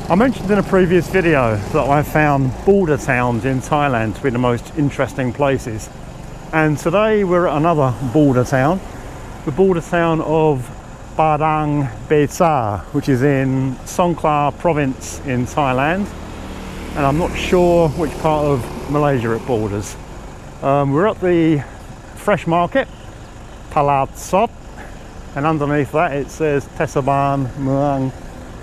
I mentioned in a previous video that I found border towns in Thailand to be the most interesting places. And today we're at another border town, the border town of Padang Besar, which is in Songkhla province in Thailand. And I'm not sure which part of Malaysia it borders. We're at the fresh market, Palat Sot, and underneath that it says Tesaban Muang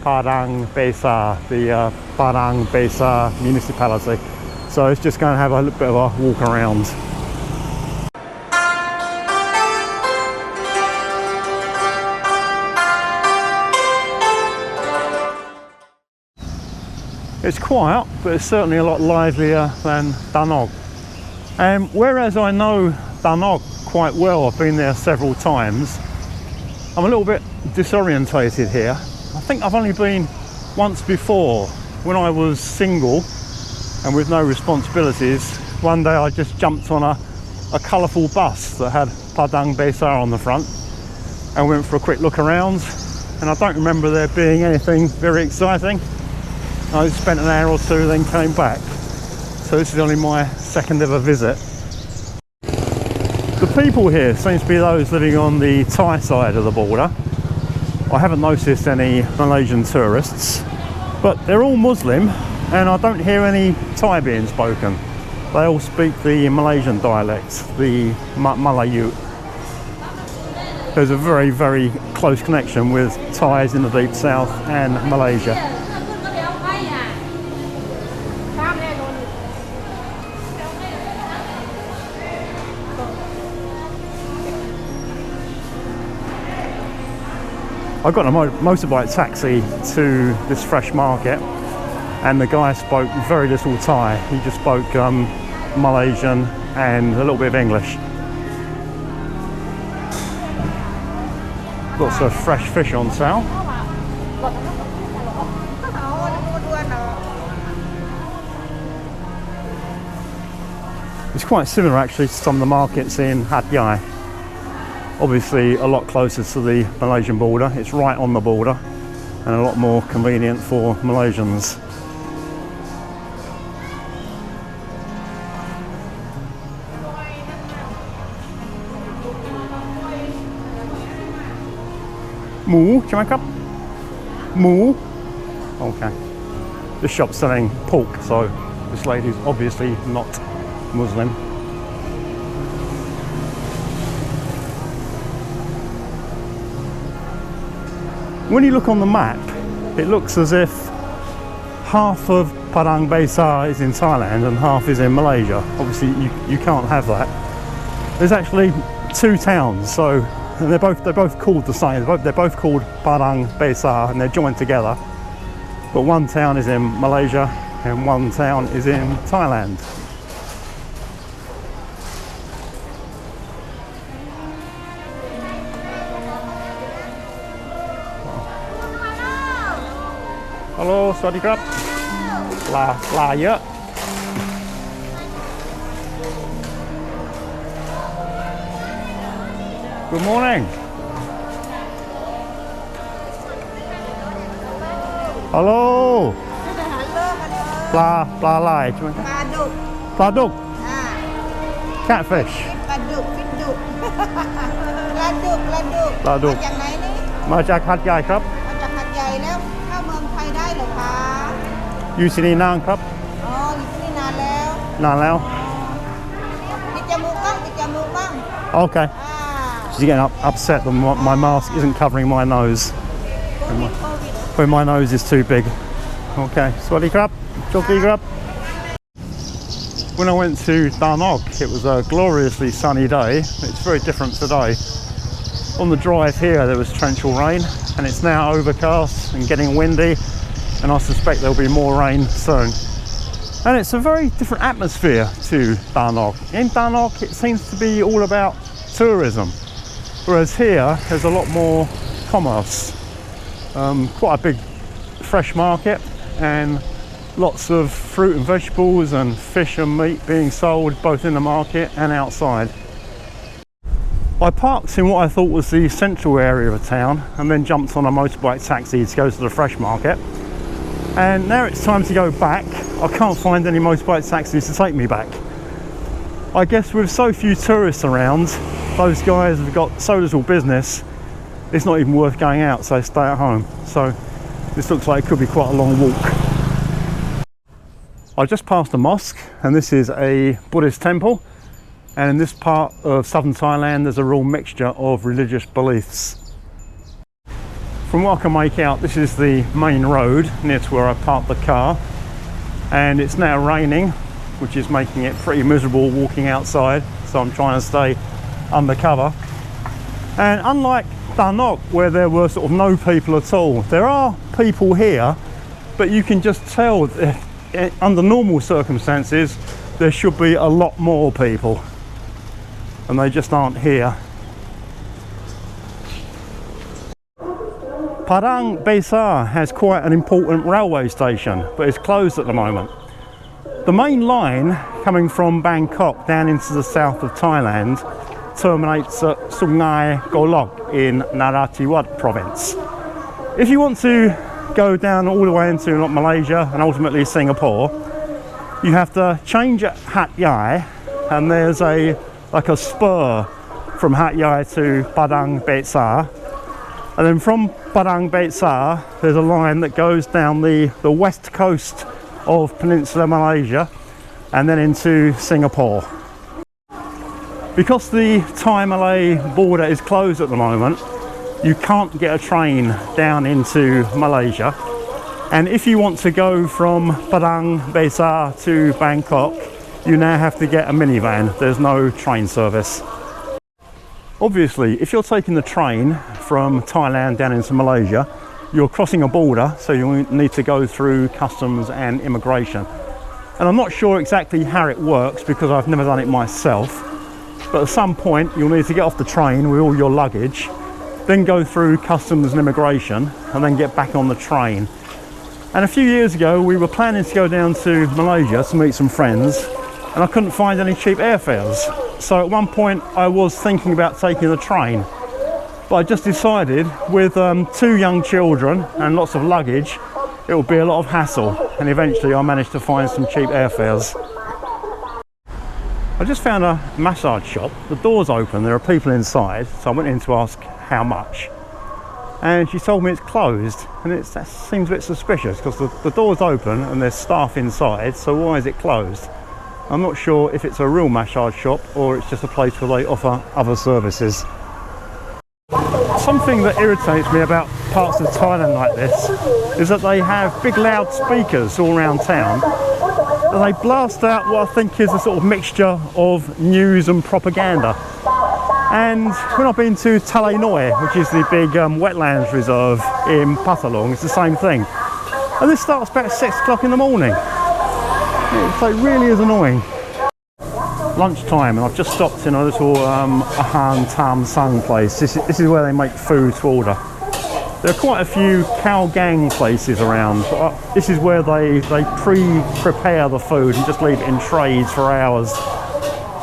Padang Besar, the Padang Besar municipality. So it's just going to have a little bit of a walk around. It's quiet, but it's certainly a lot livelier than Dannok. And whereas I know Dannok quite well, I've been there several times, I'm a little bit disorientated here. I think I've only been once before, when I was single and with no responsibilities. One day I just jumped on a colourful bus that had Padang Besar on the front and went for a quick look around, and I don't remember there being anything very exciting. I spent an hour or two, then came back. So this is only my second ever visit. The people here seem to be those living on the Thai side of the border. I haven't noticed any Malaysian tourists, but they're all Muslim and I don't hear any Thai being spoken. They all speak the Malaysian dialect, the Malayu. There's a very, very close connection with Thais in the deep south and Malaysia. I got a motorbike taxi to this fresh market, and the guy spoke very little Thai. He just spoke Malaysian and a little bit of English. Lots of fresh fish on sale. It's quite similar actually to some of the markets in Hat Yai. Obviously a lot closer to the Malaysian border. It's right on the border and a lot more convenient for Malaysians. Moo, do you make up? Moo? Okay. This shop's selling pork, so this lady's obviously not Muslim. When you look on the map, it looks as if half of Padang Besar is in Thailand and half is in Malaysia. Obviously, you can't have that. There's actually two towns, so and they're both called the same. They're both called Padang Besar, and they're joined together. But one town is in Malaysia and one town is in Thailand. Hello, สวัสดีครับ ปลาเยอะ Good morning. Hello. ปลาลายใช่ไหมครับ ปลาดุก Catfish ปลาดุก มาจากไหนนี่ มาจากหัดใหญ่ครับ มาจากหาดใหญ่แล้วเข้าเมืองไทยได้เหรอคะ อยู่ที่นี่นานครับ อ๋ออยู่ที่นี่นานแล้ว นานแล้ว ปิดจมูกบ้าง Okay. She's getting upset that my mask isn't covering my nose. โควิด When my nose is too big. Okay. สวัสดีครับ โชคดีครับ When I went to Dannok, it was a gloriously sunny day. It's very different today. On the drive here, there was torrential rain, and it's now overcast and getting windy, and I suspect there'll be more rain soon. And it's a very different atmosphere to Dannok. In Dannok, it seems to be all about tourism, whereas here, there's a lot more commerce. Quite a big fresh market, and lots of fruit and vegetables and fish and meat being sold both in the market and outside. I parked in what I thought was the central area of town and then jumped on a motorbike taxi to go to the fresh market. And now it's time to go back. I can't find any motorbike taxis to take me back. I guess with so few tourists around, those guys have got so little business, it's not even worth going out, so stay at home. So this looks like it could be quite a long walk. I just passed a mosque, and this is a Buddhist temple. And in this part of southern Thailand, there's a real mixture of religious beliefs. From what I can make out, this is the main road near to where I parked the car. And it's now raining, which is making it pretty miserable walking outside, so I'm trying to stay undercover. And unlike Dannok, where there were sort of no people at all, there are people here, but you can just tell that under normal circumstances there should be a lot more people, and they just aren't here. Padang Besar has quite an important railway station, but it's closed at the moment. The main line coming from Bangkok down into the south of Thailand terminates at Sungai Golok in Narathiwat province. If you want to go down all the way into Malaysia and ultimately Singapore, you have to change at Hat Yai, and there's like a spur from Hat Yai to Padang Besar. And then from Padang Besar, there's a line that goes down the west coast of Peninsula Malaysia and then into Singapore. Because the Thai-Malay border is closed at the moment, you can't get a train down into Malaysia. And if you want to go from Padang Besar to Bangkok, you now have to get a minivan. There's no train service. Obviously, if you're taking the train from Thailand down into Malaysia, you're crossing a border, so you need to go through customs and immigration. And I'm not sure exactly how it works because I've never done it myself, but at some point you'll need to get off the train with all your luggage, then go through customs and immigration, and then get back on the train. And a few years ago we were planning to go down to Malaysia to meet some friends, and I couldn't find any cheap airfares. So at one point I was thinking about taking the train, but I just decided with 2 young children and lots of luggage, it would be a lot of hassle, and eventually I managed to find some cheap airfares. I just found a massage shop. The door's open, there are people inside, so I went in to ask how much, and she told me it's closed, and that seems a bit suspicious because the door's open and there's staff inside, so why is it closed? I'm not sure if it's a real massage shop or it's just a place where they offer other services. Something that irritates me about parts of Thailand like this is that they have big loud speakers all around town, and they blast out what I think is a sort of mixture of news and propaganda. And when I've been to Talay Noi, which is the big wetlands reserve in Patalong, it's the same thing. And this starts about 6 o'clock in the morning. So it really is annoying. Lunchtime, and I've just stopped in a little Ahan Tam Sang place. This is where they make food to order. There are quite a few khao gang places around, but this is where they pre-prepare the food and just leave it in trays for hours.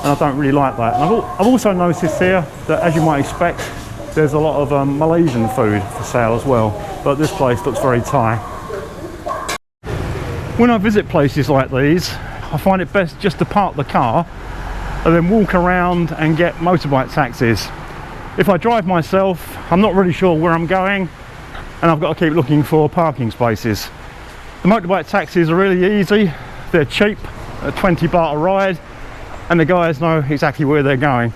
And I don't really like that. And I've also noticed here that, as you might expect, there's a lot of Malaysian food for sale as well, but this place looks very Thai. When I visit places like these, I find it best just to park the car and then walk around and get motorbike taxis. If I drive myself, I'm not really sure where I'm going, and I've got to keep looking for parking spaces. The motorbike taxis are really easy, they're cheap, at 20 baht a ride, and the guys know exactly where they're going.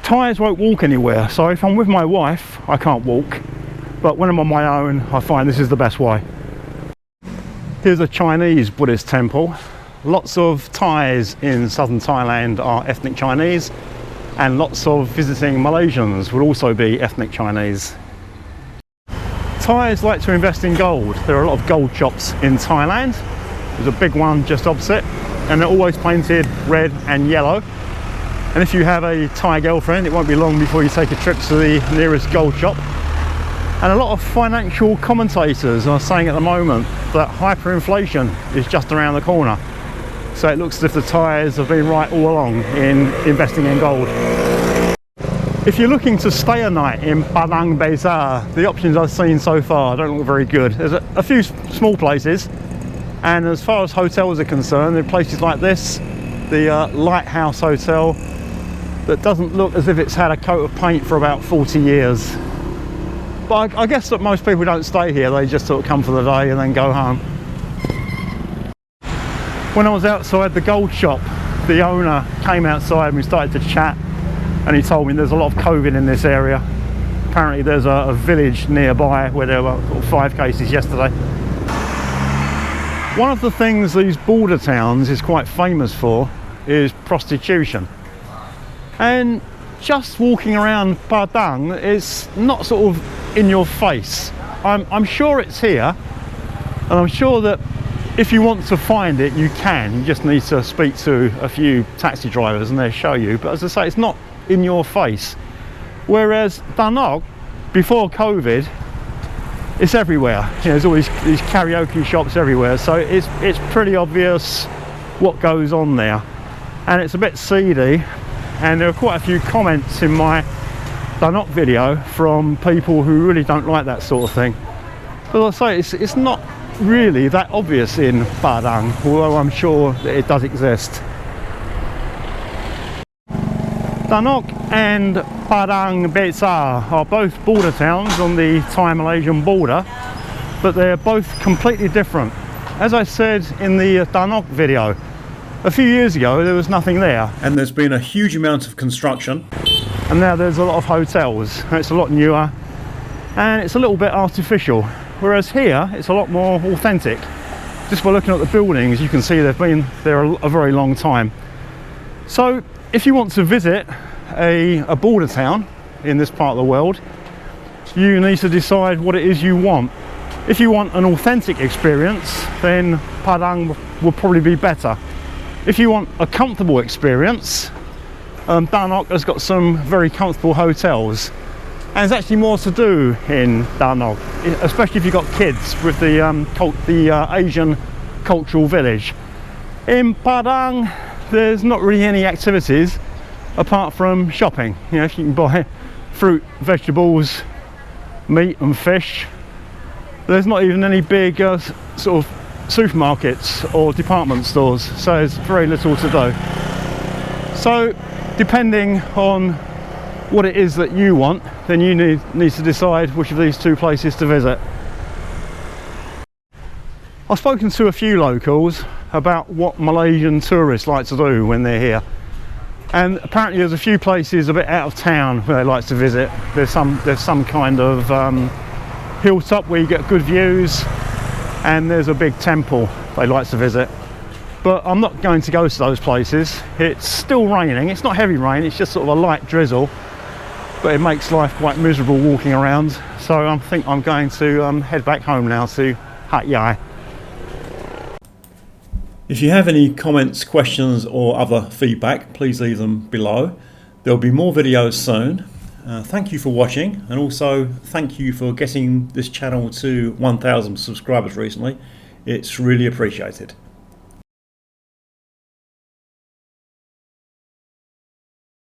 Thais won't walk anywhere, so if I'm with my wife, I can't walk, but when I'm on my own, I find this is the best way. Here's a Chinese Buddhist temple. Lots of Thais in southern Thailand are ethnic Chinese, and lots of visiting Malaysians will also be ethnic Chinese. Thais like to invest in gold. There are a lot of gold shops in Thailand. There's a big one just opposite, and they're always painted red and yellow. And if you have a Thai girlfriend, it won't be long before you take a trip to the nearest gold shop. And a lot of financial commentators are saying at the moment that hyperinflation is just around the corner. So it looks as if the Thais have been right all along in investing in gold. If you're looking to stay a night in Padang Besar, the options I've seen so far don't look very good. There's a few small places, and as far as hotels are concerned, there are places like this, the Lighthouse Hotel, that doesn't look as if it's had a coat of paint for about 40 years. But I guess that most people don't stay here, they just sort of come for the day and then go home. When I was outside the gold shop, the owner came outside and we started to chat, and he told me there's a lot of COVID in this area. Apparently there's a village nearby where there were 5 cases yesterday. One of the things these border towns is quite famous for is prostitution. And just walking around Padang, it's not sort of in your face. I'm sure it's here, and I'm sure that if you want to find it, you can. You just need to speak to a few taxi drivers and they'll show you. But as I say, it's not in your face. Whereas Dannok, before COVID, it's everywhere. You know, there's always these karaoke shops everywhere, so it's pretty obvious what goes on there. And it's a bit seedy, and there are quite a few comments in my Dannok video from people who really don't like that sort of thing. But like I say, it's not really that obvious in Padang, although I'm sure that it does exist. Dannok and Padang Besar are both border towns on the Thai-Malaysian border, but they're both completely different. As I said in the Dannok video, a few years ago there was nothing there, and there's been a huge amount of construction, and now there's a lot of hotels. It's a lot newer and it's a little bit artificial, whereas here it's a lot more authentic. Just by looking at the buildings you can see they've been there a very long time. So if you want to visit a border town in this part of the world, you need to decide what it is you want. If you want an authentic experience, then Padang will probably be better. If you want a comfortable experience, Dannok has got some very comfortable hotels, and there's actually more to do in Dannok, especially if you've got kids, with the Asian cultural village. In Padang there's not really any activities apart from shopping. You know, you can buy fruit, vegetables, meat and fish. There's not even any big sort of supermarkets or department stores, so there's very little to do. So depending on what it is that you want, then you need to decide which of these 2 places to visit. I've spoken to a few locals about what Malaysian tourists like to do when they're here, and apparently there's a few places a bit out of town where they like to visit. There's some kind of hilltop where you get good views, and there's a big temple they like to visit. But I'm not going to go to those places. It's still raining. It's not heavy rain, it's just sort of a light drizzle, but it makes life quite miserable walking around. So I think I'm going to head back home now to Hat Yai. If you have any comments, questions or other feedback, please leave them below. There'll be more videos soon. Thank you for watching, and also thank you for getting this channel to 1,000 subscribers recently. It's really appreciated.